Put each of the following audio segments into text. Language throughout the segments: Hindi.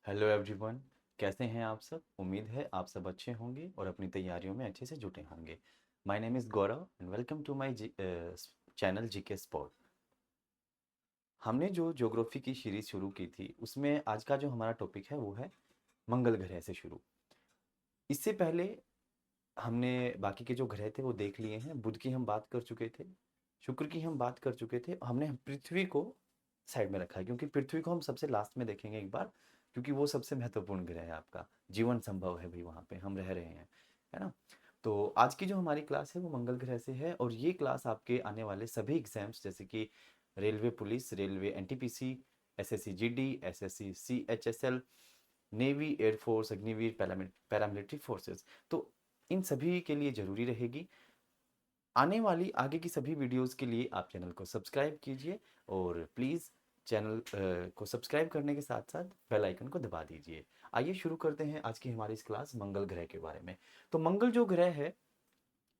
Hello everyone. कैसे हैं आप सब? उम्मीद है आप सब अच्छे होंगे और अपनी तैयारियों में अच्छे से जुटे होंगे। My name is Gaurav and welcome to my channel GK spot. हमने जो ज्योग्राफी की सीरीज शुरू की थी उसमें आज का जो हमारा टॉपिक है वो है मंगल ग्रह से शुरू। इससे पहले हमने बाकी के जो ग्रह थे वो देख लिए हैं। बुध की हम बात कर चुके थे, शुक्र की हम बात कर चुके थे। हमने पृथ्वी को साइड में रखा है क्योंकि पृथ्वी को हम सबसे लास्ट में देखेंगे एक बार, क्योंकि वो सबसे महत्वपूर्ण ग्रह है। आपका जीवन संभव है भाई, वहाँ पे हम रह रहे हैं, है ना। तो आज की जो हमारी क्लास है वो मंगल ग्रह से है और ये क्लास आपके आने वाले सभी एग्जाम्स जैसे कि railway police, railway NTPC, SSC GD, SSC CHSL, navy, air force, Agniveer, paramilitary forces, तो इन सभी के लिए ज़रूरी रहेगी। आने वाली आगे की सभी वीडियोस के लिए आप चैनल को सब्सक्राइब कीजिए और प्लीज़ चैनल को सब्सक्राइब करने के साथ साथ बेल आइकन को दबा दीजिए। आइए शुरू करते हैं आज की हमारी इस क्लास मंगल ग्रह के बारे में। तो मंगल जो ग्रह है,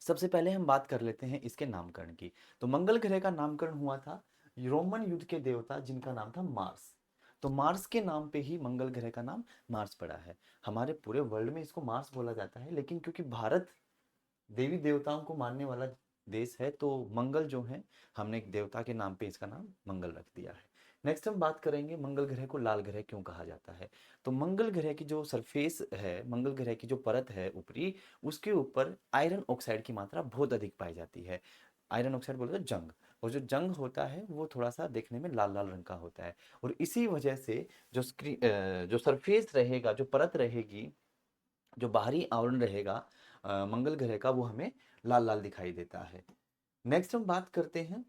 सबसे पहले हम बात कर लेते हैं इसके नामकरण की। तो मंगल ग्रह का नामकरण हुआ था रोमन युद्ध के देवता जिनका नाम था मार्स। तो मार्स के नाम पे ही मंगल ग्रह का नाम मार्स पड़ा है। हमारे पूरे वर्ल्ड में इसको मार्स बोला जाता है, लेकिन क्योंकि भारत देवी देवताओं को मानने वाला देश है तो मंगल जो है, हमने एक देवता के नाम पे इसका नाम मंगल रख दिया है। नेक्स्ट हम बात करेंगे मंगल ग्रह को लाल ग्रह क्यों कहा जाता है। तो मंगल ग्रह की जो सरफेस है, मंगल ग्रह की जो परत है ऊपरी, उसके ऊपर आयरन ऑक्साइड की मात्रा बहुत अधिक पाई जाती है। आयरन ऑक्साइड बोले तो जंग, और जो जंग होता है वो थोड़ा सा देखने में लाल लाल रंग का होता है। और इसी वजह से जो सरफेस रहेगा, जो परत रहेगी, जो बाहरी आवरण रहेगा मंगल ग्रह का, वो हमें लाल लाल दिखाई देता है। नेक्स्ट हम बात करते हैं,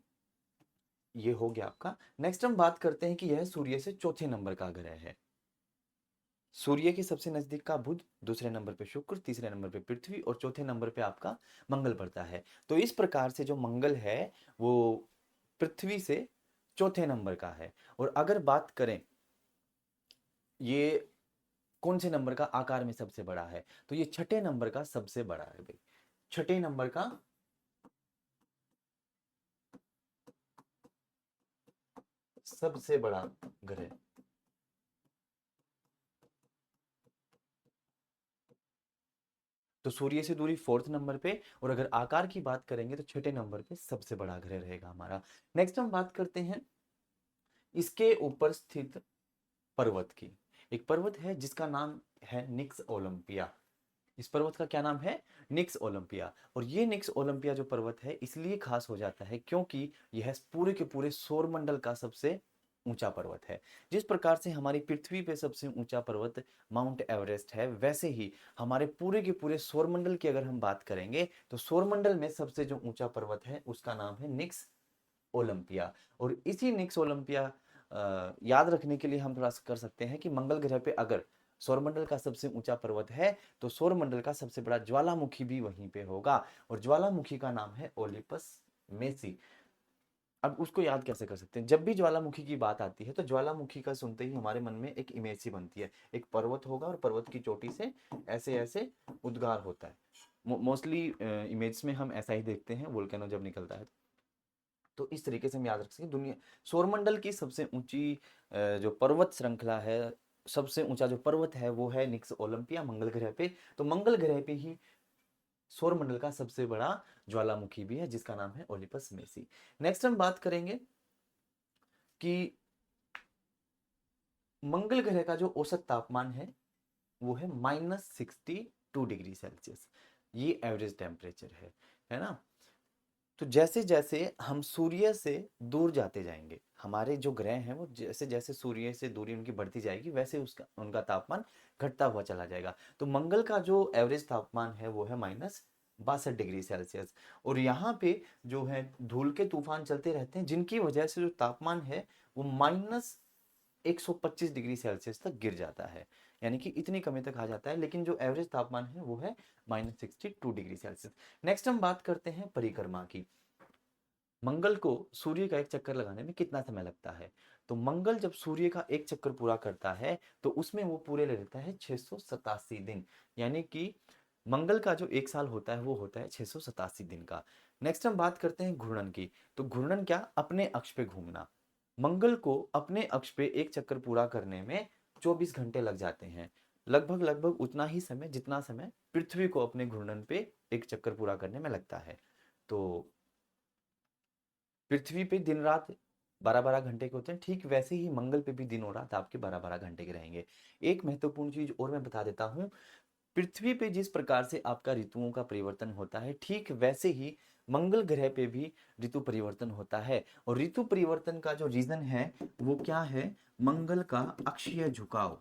ये हो गया आपका। नेक्स्ट हम बात करते हैं कि यह सूर्य से चौथे नंबर का ग्रह है। सूर्य के सबसे नजदीक का बुध, दूसरे नंबर पे शुक्र, तीसरे नंबर पे पृथ्वी और चौथे नंबर पे आपका मंगल पड़ता है। तो इस प्रकार से जो मंगल है वो पृथ्वी से चौथे नंबर का है। और अगर बात करें ये कौन से नंबर का आकार में सबसे बड़ा है, तो ये छठे नंबर का सबसे बड़ा है भाई। छठे नंबर का सबसे बड़ा ग्रह। तो सूर्य से दूरी फोर्थ नंबर पे, और अगर आकार की बात करेंगे तो छठे नंबर पे सबसे बड़ा ग्रह रहेगा हमारा। नेक्स्ट हम बात करते हैं इसके ऊपर स्थित पर्वत की। एक पर्वत है जिसका नाम है निक्स ओलंपिया। इस पर्वत का क्या नाम है? निक्स ओलंपिया। और ये निक्स ओलंपिया जो पर्वत है इसलिए खास हो जाता है क्योंकि यह पूरे के पूरे सौर मंडल का सबसे ऊंचा पर्वत है। जिस प्रकार से हमारी पृथ्वी पे सबसे ऊंचा पर्वत माउंट एवरेस्ट है, वैसे ही हमारे पूरे के पूरे सौर मंडल की अगर हम बात करेंगे तो सौर मंडल में सबसे जो ऊंचा पर्वत है उसका नाम है निक्स ओलंपिया। और इसी निक्स ओलंपिया याद रखने के लिए हम थोड़ा सा कर सकते हैं कि मंगल ग्रह पे अगर सौरमंडल का सबसे ऊंचा पर्वत है तो सौरमंडल का सबसे बड़ा ज्वालामुखी भी वहीं पे होगा, और ज्वालामुखी का नाम है ओलिपस मेसी। अब उसको याद कैसे कर सकते हैं? जब भी ज्वालामुखी की बात आती है तो ज्वालामुखी का सुनते ही हमारे मन में एक इमेज सी बनती है। एक पर्वत होगा और पर्वत की चोटी से ऐसे ऐसे उद्गार होता है। मोस्टली इमेज में हम ऐसा ही देखते हैं वोल्केनो जब निकलता है। तो इस तरीके से हम याद रख सकें दुनिया, सौरमंडल की सबसे ऊंची जो पर्वत श्रृंखला है, सबसे ऊंचा जो पर्वत है वो है निक्स ओलंपिया मंगल ग्रह पे। तो मंगल ग्रह पे ही सौरमंडल का सबसे बड़ा ज्वालामुखी भी है जिसका नाम है ओलिपस मेसी। नेक्स्ट हम बात करेंगे कि मंगल ग्रह का जो औसत तापमान है वो है -62 डिग्री सेल्सियस। ये एवरेज टेम्परेचर है ना। तो जैसे जैसे हम सूर्य से दूर जाते जाएंगे, हमारे जो ग्रह हैं वो जैसे जैसे सूर्य से दूरी उनकी बढ़ती जाएगी वैसे उसका उनका तापमान घटता हुआ चला जाएगा। तो मंगल का जो एवरेज तापमान है वो है -62 डिग्री सेल्सियस। और यहाँ पे जो है धूल के तूफान चलते रहते हैं जिनकी वजह से जो तापमान है वो -125 डिग्री सेल्सियस तक गिर जाता है, यानी कि इतनी कमी तक आ जाता है। लेकिन जो एवरेज तापमान है वो है -62 डिग्री सेल्सियस। नेक्स्ट हम बात करते हैं परिक्रमा की। मंगल को सूर्य का एक चक्कर लगाने में कितना समय लगता है? तो मंगल जब सूर्य का एक चक्कर पूरा करता है तो उसमें वो पूरे ले लेता है 687 दिन, यानी कि मंगल का जो एक साल होता है वो होता है 687 दिन का। नेक्स्ट हम बात करते हैं घूर्णन की। तो घूर्णन क्या? अपने अक्ष पे घूमना। मंगल को अपने अक्ष पे एक चक्कर पूरा करने में 24 घंटे लग जाते हैं। लगभग लगभग उतना ही समय जितना समय पृथ्वी को अपने घूर्णन पे एक चक्कर पूरा करने में लगता है। तो पृथ्वी पे दिन रात 12-12 घंटे के होते हैं, ठीक वैसे ही मंगल पे भी दिन और रात आपके 12-12 घंटे के रहेंगे। एक महत्वपूर्ण चीज और मैं बता देता हूँ, पृथ्वी पे जिस प्रकार से आपका ऋतुओं का परिवर्तन होता है, ठीक वैसे ही मंगल ग्रह पे भी ऋतु परिवर्तन होता है। और ऋतु परिवर्तन का जो रीजन है वो क्या है? मंगल का अक्षीय झुकाव।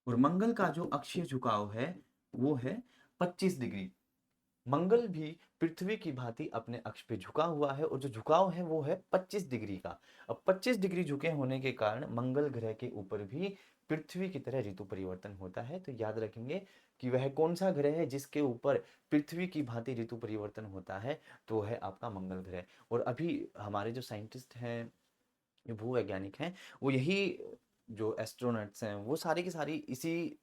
और मंगल का जो अक्षीय झुकाव है वो है 25 डिग्री। मंगल भी पृथ्वी की भांति अपने अक्ष पे झुका हुआ है और जो झुकाव है वो है 25 डिग्री का। अब 25 डिग्री झुके होने के कारण मंगल ग्रह के ऊपर भी पृथ्वी की तरह ऋतु परिवर्तन होता है। तो याद रखेंगे कि वह कौन सा ग्रह है जिसके ऊपर पृथ्वी की भांति ऋतु परिवर्तन होता है, तो है आपका मंगल ग्रह। और अभी हमारे जो साइंटिस्ट हैं, जो भूवैज्ञानिक हैं, वो यही जो एस्ट्रोनॉट्स हैं वो सारे के सारी इसी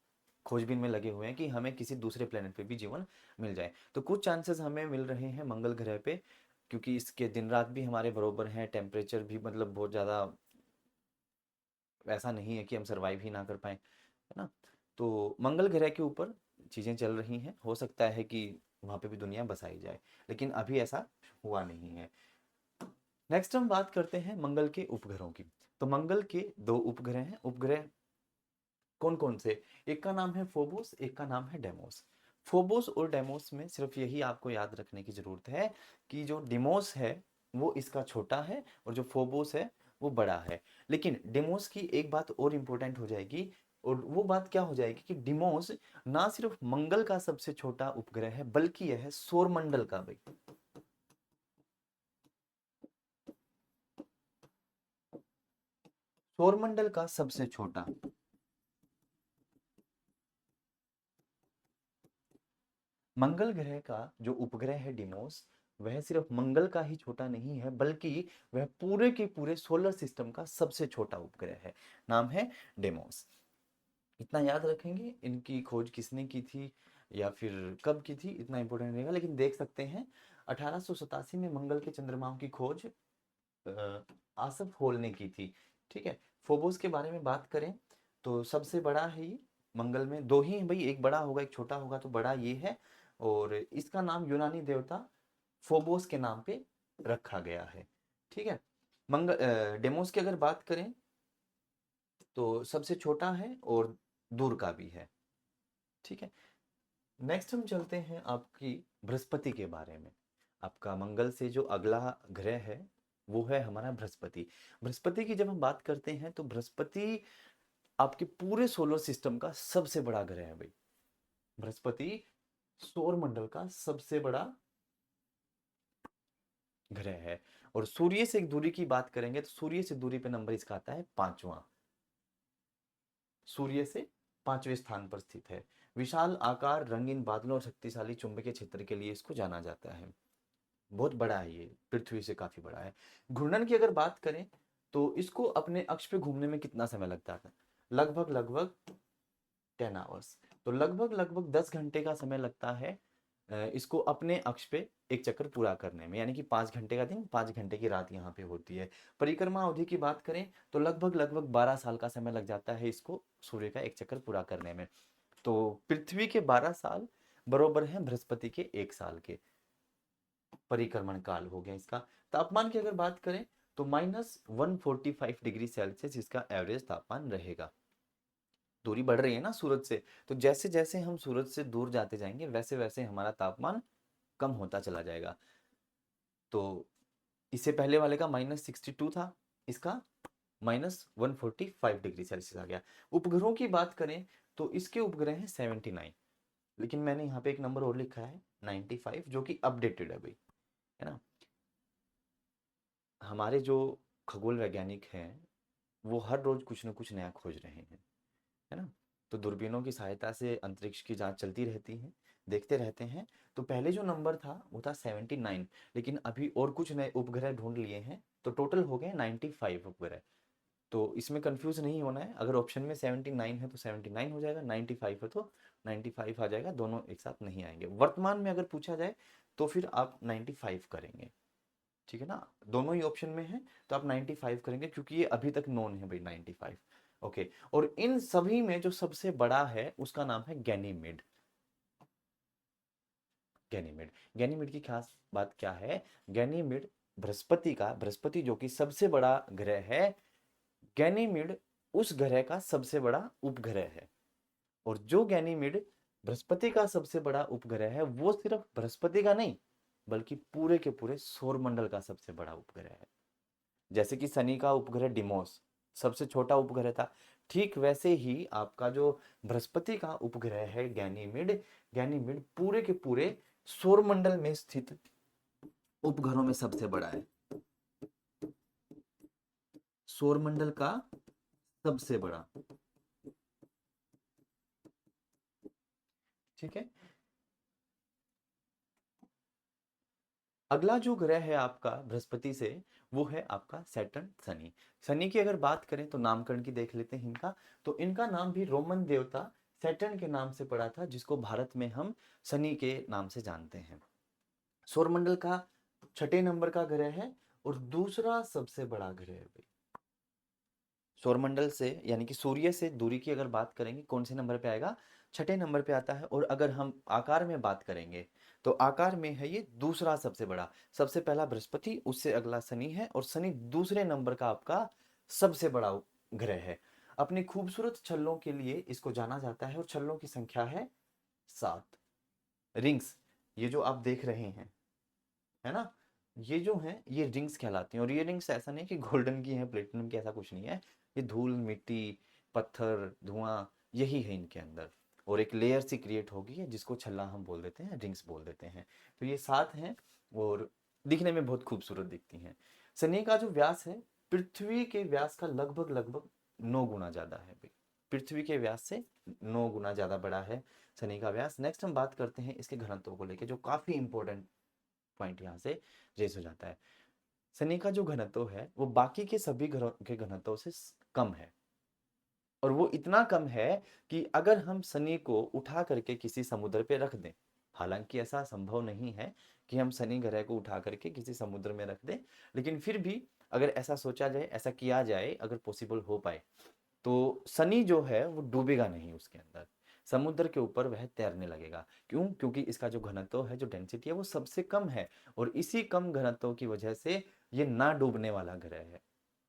खोजबीन में लगे हुए हैं कि हमें किसी दूसरे प्लेनेट पे भी जीवन मिल जाए। तो कुछ चांसेस हमें मिल रहे हैं मंगल ग्रह पे, क्योंकि इसके दिन रात भी हमारे बरोबर हैं, टेम्परेचर भी मतलब बहुत ज़्यादा ऐसा नहीं है कि हम सरवाइव ही ना कर पाए, है ना। तो मंगल ग्रह के ऊपर चीज़ें चल रही हैं, हो सकता है कि वहाँ पे भी दुनिया बसाई जाए, लेकिन अभी ऐसा हुआ नहीं है। नेक्स्ट हम बात करते हैं मंगल के उपग्रहों की। तो मंगल के दो उपग्रह हैं। उपग्रह कौन कौन से? एक का नाम है फोबोस, एक का नाम है डेमोस। फोबोस और डेमोस में सिर्फ यही आपको याद रखने की जरूरत है कि जो डिमोस है वो इसका छोटा है और जो फोबोस है वो बड़ा है। लेकिन डिमोस की एक बात और इंपॉर्टेंट हो जाएगी, और वो बात क्या हो जाएगी कि डिमोस ना सिर्फ मंगल का सबसे छोटा उपग्रह है बल्कि यह है सौरमंडल का भाई, सौरमंडल का सबसे छोटा। मंगल ग्रह का जो उपग्रह है डिमोस, वह सिर्फ मंगल का ही छोटा नहीं है बल्कि वह पूरे के पूरे सोलर सिस्टम का सबसे छोटा उपग्रह है। नाम है डेमोस। इतना याद रखेंगे, इनकी खोज किसने की थी या फिर कब की थी इतना इंपॉर्टेंट रहेगा। लेकिन देख सकते हैं 1887 में मंगल के चंद्रमाओं की खोज आसफ होल ने की थी। ठीक है। फोबोस के बारे में बात करें तो सबसे बड़ा है ये। मंगल में दो ही है भाई, एक बड़ा होगा एक छोटा होगा, तो बड़ा ये है। और इसका नाम यूनानी देवता फोबोस के नाम पे रखा गया है। ठीक है। डेमोस की अगर बात करें तो सबसे छोटा है और दूर का भी है। ठीक है। नेक्स्ट हम चलते हैं आपकी बृहस्पति के बारे में। आपका मंगल से जो अगला ग्रह है वो है हमारा बृहस्पति। बृहस्पति की जब हम बात करते हैं तो बृहस्पति आपके पूरे सोलर सिस्टम का सबसे बड़ा ग्रह है भाई। बृहस्पति सौर मंडल का सबसे बड़ा ग्रह है। और सूर्य से एक दूरी की बात करेंगे तो सूर्य से दूरी पे नंबर इसका आता है 5वां। सूर्य से 5वें स्थान पर स्थित है। विशाल आकार, रंगीन बादलों और शक्तिशाली चुंबकीय क्षेत्र के लिए इसको जाना जाता है। बहुत बड़ा है ये, पृथ्वी से काफी बड़ा है। घूर्णन की अगर बात करें तो इसको अपने अक्ष पे घूमने में कितना समय लगता है? लगभग लगभग 10 आवर्स। तो लगभग लगभग 10 घंटे का समय लगता है इसको अपने अक्ष पे एक चक्कर पूरा करने में, यानी कि 5 घंटे का दिन 5 घंटे की रात यहाँ पे होती है। परिक्रमा अवधि की बात करें तो लगभग लगभग 12 साल का समय लग जाता है इसको सूर्य का एक चक्कर पूरा करने में। तो पृथ्वी के 12 साल बरोबर हैं बृहस्पति के 1 साल के। परिक्रमण काल हो गया इसका। तापमान की अगर बात करें तो -145 डिग्री सेल्सियस इसका एवरेज तापमान रहेगा। दूरी बढ़ रही है ना सूरज से, तो जैसे जैसे हम सूरज से दूर जाते जाएंगे वैसे वैसे हमारा तापमान कम होता चला जाएगा। तो इससे पहले वाले का -62 था, इसका -145 डिग्री सेल्सियस आ गया। उपग्रहों की बात करें तो इसके उपग्रह हैं 79, लेकिन मैंने यहाँ पे एक नंबर और लिखा है 95 जो कि अपडेटेड है भाई, है ना। हमारे जो खगोल वैज्ञानिक हैं वो हर रोज कुछ ना कुछ नया खोज रहे हैं, है ना। तो दूरबीनों की सहायता से अंतरिक्ष की जांच चलती रहती है, देखते रहते हैं। तो पहले जो नंबर था वो था 79, लेकिन अभी और कुछ नए उपग्रह ढूंढ लिए हैं तो टोटल हो गए 95 उपग्रह। तो इसमें कंफ्यूज नहीं होना है, अगर ऑप्शन में 79 है तो 79 हो जाएगा, 95 है तो 95 आ जाएगा, दोनों एक साथ नहीं आएंगे। वर्तमान में अगर पूछा जाए तो फिर आप 95 करेंगे। ठीक है ना, दोनों ही ऑप्शन में है, तो आप 95 करेंगे क्योंकि ये अभी तक नोन है भाई 95। ओके, और इन सभी में जो सबसे बड़ा है उसका नाम है गैनीमेड। गैनीमेड, गैनीमेड की खास बात क्या है, गैनीमेड बृहस्पति का, बृहस्पति जो कि सबसे बड़ा ग्रह है, गैनीमेड उस ग्रह का सबसे बड़ा उपग्रह है। और जो गैनीमेड बृहस्पति का सबसे बड़ा उपग्रह है वो सिर्फ बृहस्पति का नहीं बल्कि पूरे के पूरे सौरमंडल का सबसे बड़ा उपग्रह है। जैसे कि शनि का उपग्रह डिमोस सबसे छोटा उपग्रह था, ठीक वैसे ही आपका जो बृहस्पति का उपग्रह है गैनीमेड, गैनीमेड पूरे के पूरे सौरमंडल में स्थित उपग्रहों में सबसे बड़ा है, सौरमंडल का सबसे बड़ा। ठीक है, अगला जो ग्रह है आपका बृहस्पति से वो है आपका सैटर्न, शनि। शनि की अगर बात करें तो नामकरण की देख लेते हैं इनका, तो इनका नाम भी रोमन देवता सैटर्न के नाम से पड़ा था, जिसको भारत में हम शनि के नाम से जानते हैं। सौरमंडल का छठे नंबर का ग्रह है और दूसरा सबसे बड़ा ग्रह है भाई। सौरमंडल से यानी कि सूर्य से दूरी की अगर बात करेंगे कौन से नंबर पे आएगा, छठे नंबर पे आता है। और अगर हम आकार में बात करेंगे तो आकार में है ये दूसरा सबसे बड़ा, सबसे पहला बृहस्पति, उससे अगला शनि है और शनि दूसरे नंबर का आपका सबसे बड़ा ग्रह है। अपनी खूबसूरत छल्लों के लिए इसको जाना जाता है और छल्लों की संख्या है 7। रिंग्स, ये जो आप देख रहे हैं, है ना, ये जो है ये रिंग्स कहलाती हैं। और ये रिंग्स ऐसा नहीं कि गोल्डन की है, प्लेटिनम की, ऐसा कुछ नहीं है। ये धूल, मिट्टी, पत्थर, धुआं, यही है इनके अंदर। और एक लेयर सी क्रिएट होगी है जिसको छल्ला हम बोल देते हैं, रिंग्स बोल देते हैं। तो ये 7 हैं और दिखने में बहुत खूबसूरत दिखती हैं। शनि का जो व्यास है पृथ्वी के व्यास का लगभग लगभग 9 गुना ज्यादा है भाई, पृथ्वी के व्यास से 9 गुना ज्यादा बड़ा है शनि का व्यास। नेक्स्ट हम बात करते हैं इसके घनत्व को लेकर, जो काफी इंपॉर्टेंट पॉइंट यहाँ से रेज हो जाता है। शनि का जो घनत्व है वो बाकी के सभी ग्रहों के घनत्व से कम है। और वो इतना कम है कि अगर हम शनि को उठा करके किसी समुद्र पे रख दें, हालांकि ऐसा संभव नहीं है कि हम शनि ग्रह को उठा करके किसी समुद्र में रख दें, लेकिन फिर भी अगर ऐसा सोचा जाए, ऐसा किया जाए, अगर पॉसिबल हो पाए, तो शनि जो है वो डूबेगा नहीं उसके अंदर, समुद्र के ऊपर वह तैरने लगेगा। क्यों? क्योंकि इसका जो घनत्व है, जो डेंसिटी है, वो सबसे कम है और इसी कम घनत्व की वजह से ये ना डूबने वाला ग्रह है।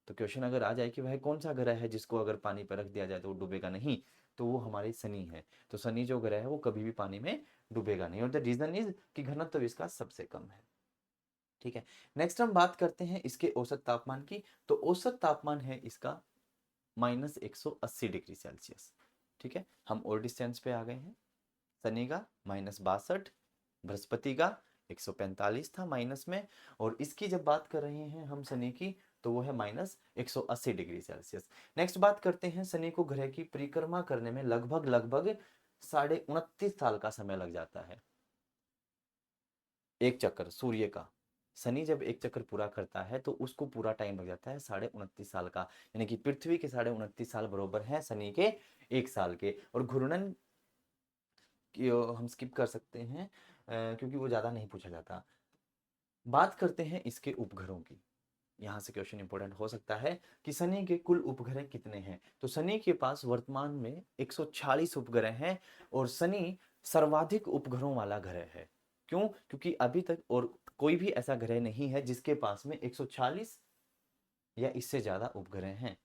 तो क्वेश्चन अगर आ जाए कि वह कौन सा ग्रह है जिसको अगर पानी पर रख दिया जाए तो वो डूबेगा नहीं, तो वो हमारी शनि है। तो शनि जो ग्रह है वो कभी भी पानी में डूबेगा नहीं, और द रीजन इज कि घनत्व इसका सबसे कम है। ठीक है, नेक्स्ट हम बात करते हैं इसके औसत तापमान की। तो औसत तापमान है इसका -180 डिग्री सेल्सियस। ठीक है, हम और डिस्टेंस पे आ गए हैं। शनि का -62, बृहस्पति का 145 था माइनस में, और इसकी जब बात कर रहे हैं हम शनि की तो वो है -180 डिग्री सेल्सियस। नेक्स्ट बात करते हैं, शनि को ग्रह की परिक्रमा करने में लगभग लगभग 29.5 साल का समय लग जाता है। एक चक्कर सूर्य का, शनि जब एक चक्कर पूरा करता है तो उसको पूरा टाइम लग जाता है 29.5 साल का, यानी कि पृथ्वी के 29.5 साल बरोबर है शनि के 1 साल के। और घूर्णन हम स्किप कर सकते हैं क्योंकि वो ज़्यादा नहीं पूछा जाता। बात करते हैं इसके उपग्रहों की, यहाँ से क्वेश्चन इंपॉर्टेंट हो सकता है कि शनि के कुल उपग्रह कितने हैं। तो शनि के पास वर्तमान में 146 उपग्रह हैं और शनि सर्वाधिक उपग्रहों वाला ग्रह है। क्यों? क्योंकि अभी तक और कोई भी ऐसा ग्रह नहीं है जिसके पास में 140 या इससे ज्यादा उपग्रह हैं।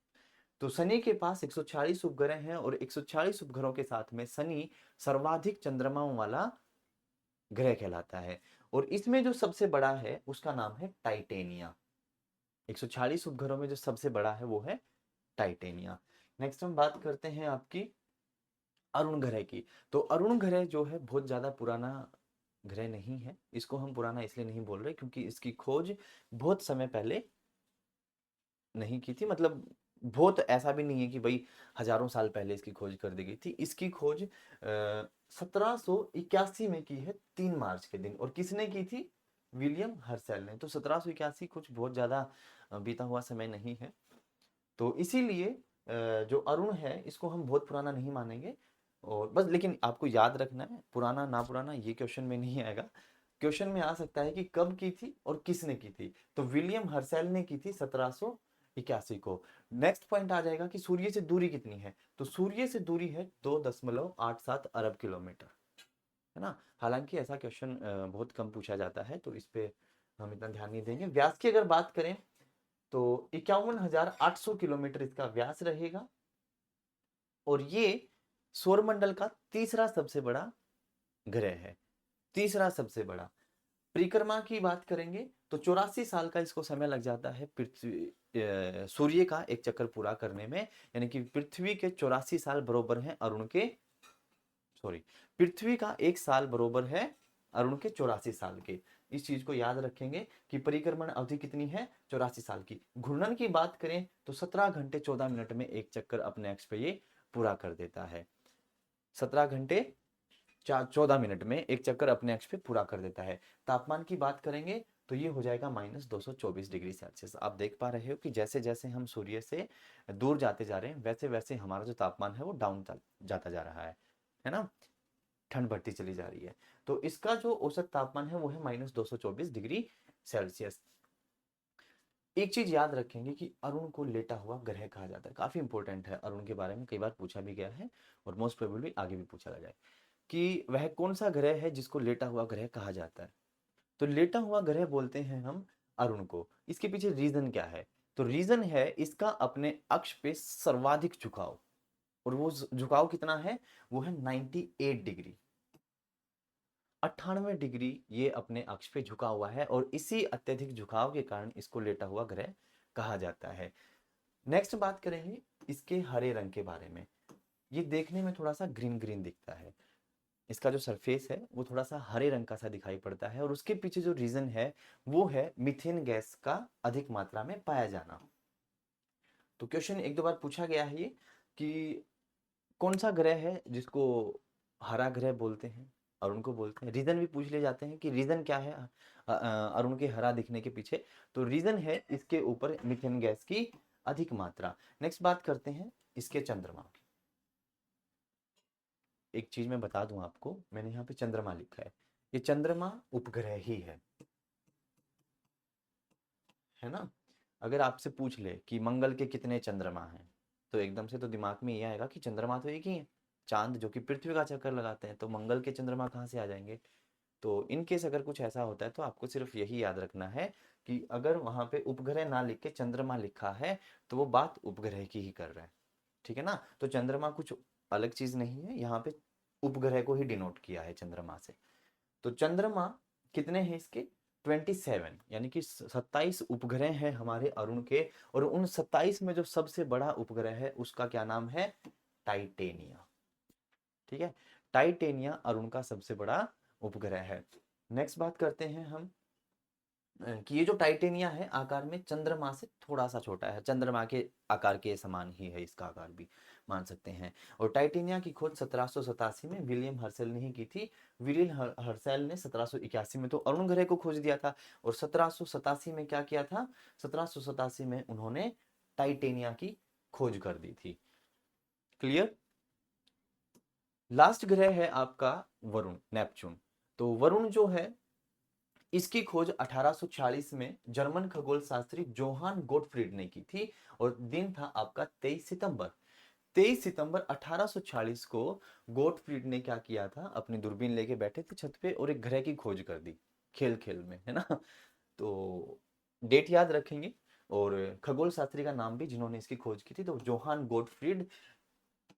तो शनि के पास 140 उपग्रह हैं और 140 उपग्रहों के साथ में शनि सर्वाधिक चंद्रमाओं वाला ग्रह कहलाता है। और इसमें जो सबसे बड़ा है उसका नाम है टाइटेनिया। 140 उपग्रहों में जो सबसे बड़ा है वो है टाइटेनिया। नेक्स्ट हम बात करते हैं आपकी अरुण ग्रह की। तो अरुण ग्रह जो है बहुत ज्यादा पुराना ग्रह नहीं है, इसको हम पुराना इसलिए नहीं बोल रहे क्योंकि इसकी खोज बहुत समय पहले नहीं की थी। मतलब बहुत ऐसा भी नहीं है कि भाई हजारों साल पहले इसकी खोज कर दी गई थी। इसकी खोज 1781 में की है 3 मार्च के दिन। और किसने की थी? विलियम हर्शेल ने। तो 1781 कुछ बहुत ज्यादा बीता हुआ समय नहीं है। तो इसीलिए जो अरुण है इसको हम बहुत पुराना नहीं मानेंगे। और बस लेकिन आपको याद रखना है, पुराना ना पुराना ये क्वेश्चन में नहीं आएगा। क्वेश्चन में आ सकता है कि कब की थी और किसने की थी। तो विलियम हर्सेल ने की थी 1781 को। नेक्स्ट पॉइंट आ जाएगा कि सूर्य से दूरी कितनी है। तो सूर्य से दूरी है 2.87 अरब किलोमीटर, है ना। हालांकि ऐसा क्वेश्चन बहुत कम पूछा जाता है, तो इस पे हम इतना ध्यान नहीं देंगे। व्यास की अगर बात करें तो 51,800 किलोमीटर इसका व्यास रहेगा, और ये सौरमंडल का तीसरा सबसे बड़ा ग्रह है, तीसरा सबसे बड़ा। परिक्रमा की बात करेंगे तो 84 साल का इसको समय लग जाता है पृथ्वी सूर्य का एक चक्कर पूरा करने में। यानी कि पृथ्वी के 84 साल बरोबर है अरुण के, सॉरी, पृथ्वी का एक साल बरोबर है अरुण के 84 साल के। इस चीज को याद रखेंगे कि परिक्रमण अवधि कितनी है, 84 साल की। घूर्णन की बात करें तो 17 घंटे 14 मिनट में एक चक्कर अपने अक्ष पे ये पूरा कर देता है। 17 घंटे 14 मिनट में एक चक्कर अपने अक्ष पे पूरा कर देता है। तापमान की बात करेंगे तो ये हो जाएगा -224 डिग्री सेल्सियस। आप देख पा रहे हो कि जैसे जैसे हम सूर्य से दूर जाते जा रहे हैं, वैसे वैसे हमारा जो तापमान है वो डाउन जाता जा रहा है ना, ठंड बढ़ती चली जा रही है। तो इसका जो औसत तापमान है वो है -224 डिग्री सेल्सियस। एक चीज याद रखेंगे कि अरुण को लेटा हुआ ग्रह कहा जाता है। काफी इंपॉर्टेंट है, अरुण के बारे में कई बार पूछा भी गया है और मोस्ट प्रोबेबली आगे भी पूछा जाए कि वह कौन सा ग्रह है जिसको लेटा हुआ ग्रह कहा जाता है। तो लेटा हुआ ग्रह बोलते हैं हम अरुण को। इसके पीछे रीजन क्या है, तो रीजन है इसका अपने अक्ष पे सर्वाधिक झुकाव। और वो झुकाव कितना है, वो है 98 डिग्री, 98 डिग्री ये अपने अक्ष पे झुका हुआ है, और इसी अत्यधिक झुकाव के कारण इसको लेटा हुआ ग्रह कहा जाता है। नेक्स्ट बात करेंगे इसके हरे रंग के बारे में। ये देखने में थोड़ा सा ग्रीन ग्रीन दिखता है, इसका जो सरफेस है वो थोड़ा सा हरे रंग का सा दिखाई पड़ता है, और उसके पीछे जो रीजन है वो है मीथेन गैस का अधिक मात्रा में पाया जाना। तो क्वेश्चन एक दो बार पूछा गया है ये कि कौन सा ग्रह है जिसको हरा ग्रह बोलते हैं, अरुण को बोलते हैं। रीजन भी पूछ ले जाते हैं कि रीजन क्या है अरुण के हरा दिखने के पीछे। तो रीजन है इसके ऊपर मीथेन गैस की अधिक मात्रा। नेक्स्ट बात करते हैं इसके चंद्रमा की। एक चीज मैं बता दूं आपको, मैंने यहाँ पे चंद्रमा लिखा है, ये चंद्रमा उपग्रह ही है ना। अगर आपसे पूछ ले कि मंगल के कितने चंद्रमा हैं, तो एकदम से तो दिमाग में ये आएगा कि चंद्रमा तो एक ही है, चांद जो कि पृथ्वी का चक्कर लगाते हैं, तो मंगल के चंद्रमा कहाँ से आ जाएंगे। तो इन केस अगर कुछ ऐसा होता है तो आपको सिर्फ यही याद रखना है कि अगर वहां पे उपग्रह ना लिख के चंद्रमा लिखा है तो वो बात उपग्रह की ही कर रहा है, ठीक है ना। तो चंद्रमा कुछ अलग चीज नहीं है, यहाँ पे उपग्रह को ही डिनोट किया है चंद्रमा से। तो चंद्रमा कितने हैं इसके, 27, यानी कि 27 उपग्रह हैं हमारे अरुण के। और उन 27 में जो सबसे बड़ा उपग्रह है उसका क्या नाम है, टाइटेनिया, ठीक है। टाइटेनिया अरुण का सबसे बड़ा उपग्रह है। नेक्स्ट बात करते हैं हम कि ये जो टाइटेनिया है आकार में चंद्रमा से थोड़ा सा छोटा है, चंद्रमा के आकार के समान ही है इसका आकार भी, मान सकते हैं। और टाइटेनिया की खोज 1787 में विलियम हर्सेल ने ही की थी। विलियम हर्सेल ने 1781 में तो अरुण ग्रह को खोज दिया था, और 1787 में क्या किया था, 1787 में उन्होंने टाइटेनिया की खोज कर दी थी। क्लियर। लास्ट ग्रह है आपका वरुण, नेपच्यून। तो वरुण जो है इसकी खोज 1846 में जर्मन खगोल शास्त्री जोहान गोटफ्रीड ने की थी, और दिन था आपका 23 सितंबर। 23 सितंबर 1846 को गोटफ्रीड ने क्या किया था, अपनी दूरबीन लेके बैठे थे छत पे और एक ग्रह की खोज कर दी, खेल खेल में, है ना। तो डेट याद रखेंगे, और खगोल शास्त्री का नाम भी जिन्होंने इसकी खोज की थी, तो जोहान गोटफ्रीड।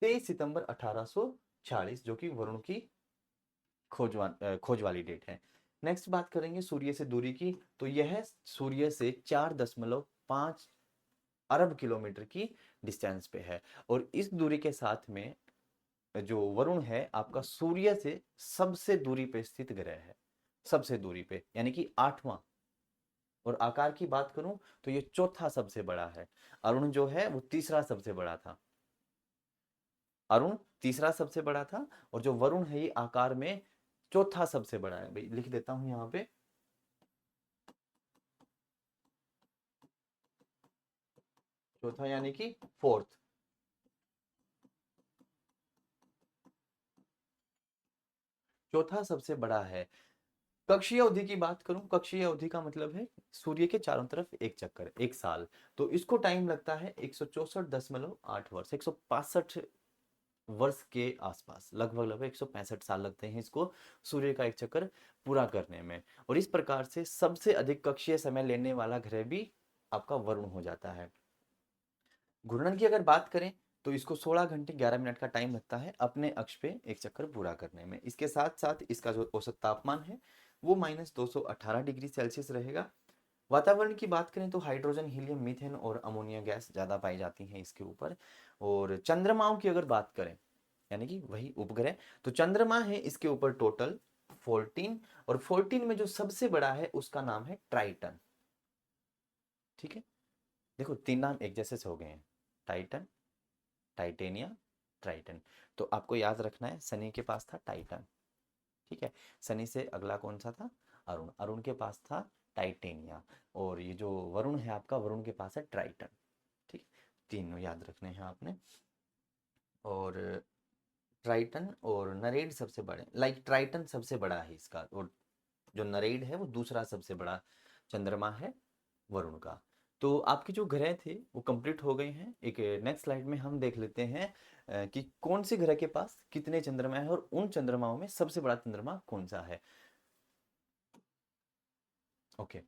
23 सितंबर 1846 जो कि वरुण की खोज वाली डेट है। नेक्स्ट बात करेंगे सूर्य से दूरी की। तो यह सूर्य से 4.5 अरब किलोमीटर की डिस्टेंस पे है, और इस दूरी के साथ में जो वरुण है आपका सूर्य से सबसे दूरी पे स्थित ग्रह है, सबसे दूरी पे, यानी कि 8वां। और आकार की बात करूं तो ये चौथा सबसे बड़ा है। अरुण जो है वो तीसरा सबसे बड़ा था, अरुण तीसरा सबसे बड़ा था, और जो वरुण है ये आकार में चौथा सबसे बड़ा है। भाई लिख देता हूं यहां पे, चौथा यानी कि फोर्थ, चौथा सबसे बड़ा है। कक्षीय अवधि की बात करूं, कक्षीय अवधि का मतलब है सूर्य के चारों तरफ एक चक्कर, एक साल। तो इसको टाइम लगता है 164.8 वर्ष, 165 वर्ष के आसपास, लगभग लगभग 165 साल लगते हैं इसको सूर्य का एक चक्कर पूरा करने में। और इस प्रकार से सबसे अधिक कक्षीय समय लेने वाला ग्रह भी आपका वरुण हो जाता है। घूर्णन की अगर बात करें तो इसको 16 घंटे 11 मिनट का टाइम लगता है अपने अक्ष पे एक चक्कर पूरा करने में। इसके साथ साथ इसका जो औसत तापमान है वो -218 डिग्री सेल्सियस रहेगा। वातावरण की बात करें तो हाइड्रोजन, हीलियम, मीथेन और अमोनिया गैस ज़्यादा पाई जाती हैं इसके ऊपर। और चंद्रमाओं की अगर बात करें, यानी कि वही उपग्रह, तो चंद्रमा है इसके ऊपर टोटल 14, और 14 में जो सबसे बड़ा है उसका नाम है ट्राइटन। ठीक है, देखो तीन नाम एक जैसे से हो गए हैं, टाइटन, टाइटेनिया, ट्राइटन। तो आपको याद रखना है शनि के पास था टाइटन, ठीक है। शनि से अगला कौन सा था, अरुण, अरुण के पास था टाइटेनिया। और ये जो वरुण है आपका, वरुण के पास है ट्राइटन। ठीक, तीनों याद रखने हैं आपने। और ट्राइटन और नरेड सबसे बड़े, लाइक ट्राइटन सबसे बड़ा है इसका, और जो नरेड है वो दूसरा सबसे बड़ा चंद्रमा है वरुण का। तो आपके जो ग्रह थे वो कंप्लीट हो गए हैं। एक नेक्स्ट स्लाइड में हम देख लेते हैं कि कौन से ग्रह के पास कितने चंद्रमा है और उन चंद्रमाओं में सबसे बड़ा चंद्रमा कौन सा है। ओके,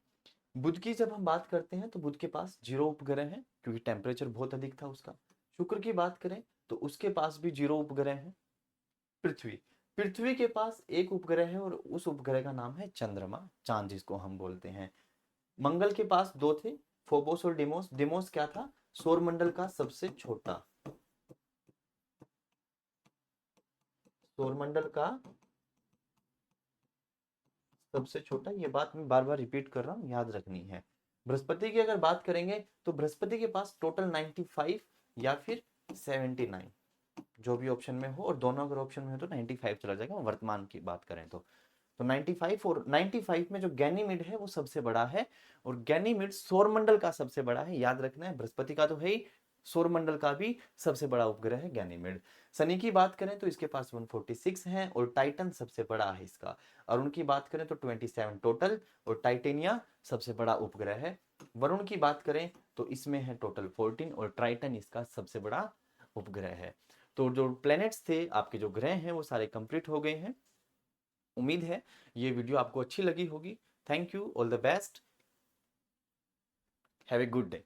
बुध की जब हम बात करते हैं तो बुध के पास 0 उपग्रह हैं क्योंकि टेम्परेचर बहुत अधिक था उसका। शुक्र की बात करें तो उसके पास भी 0 उपग्रह हैं। पृथ्वी, पृथ्वी के पास एक उपग्रह है और उस उपग्रह का नाम है चंद्रमा, चांद जिसको हम बोलते हैं। मंगल के पास दो थे, फोबोस और डिमोस। डिमोस क्या था, सौरमंडल का सबसे छोटा, सौरमंडल का सबसे छोटा, ये बात मैं बार बार रिपीट कर रहा हूं, याद रखनी है। बृहस्पति की अगर बात करेंगे तो बृहस्पति के पास टोटल 95 या फिर 79, जो भी ऑप्शन में हो, और दोनों अगर ऑप्शन में हो तो 95 चला जाएगा वर्तमान की बात करें तो 95। और 95 में जो गैनीमीड है वो सबसे बड़ा है, और गैनीमीड सौरमंडल का सबसे बड़ा है, याद रखना है। बृहस्पति का तो है ही, सौरमंडल का भी सबसे बड़ा उपग्रह है गैनीमेड। शनि की बात करें तो इसके पास 146 हैं, और टाइटन सबसे बड़ा है इसका। अरुण की बात करें तो 27 टोटल, और टाइटेनिया सबसे बड़ा उपग्रह है। वरुण की बात करें तो इसमें है टोटल 14, और ट्राइटन इसका सबसे बड़ा उपग्रह है। तो जो प्लैनेट्स थे आपके, जो ग्रह हैं वो सारे कंप्लीट हो गए हैं। उम्मीद है ये वीडियो आपको अच्छी लगी होगी। Thank you, all the best, have a good day.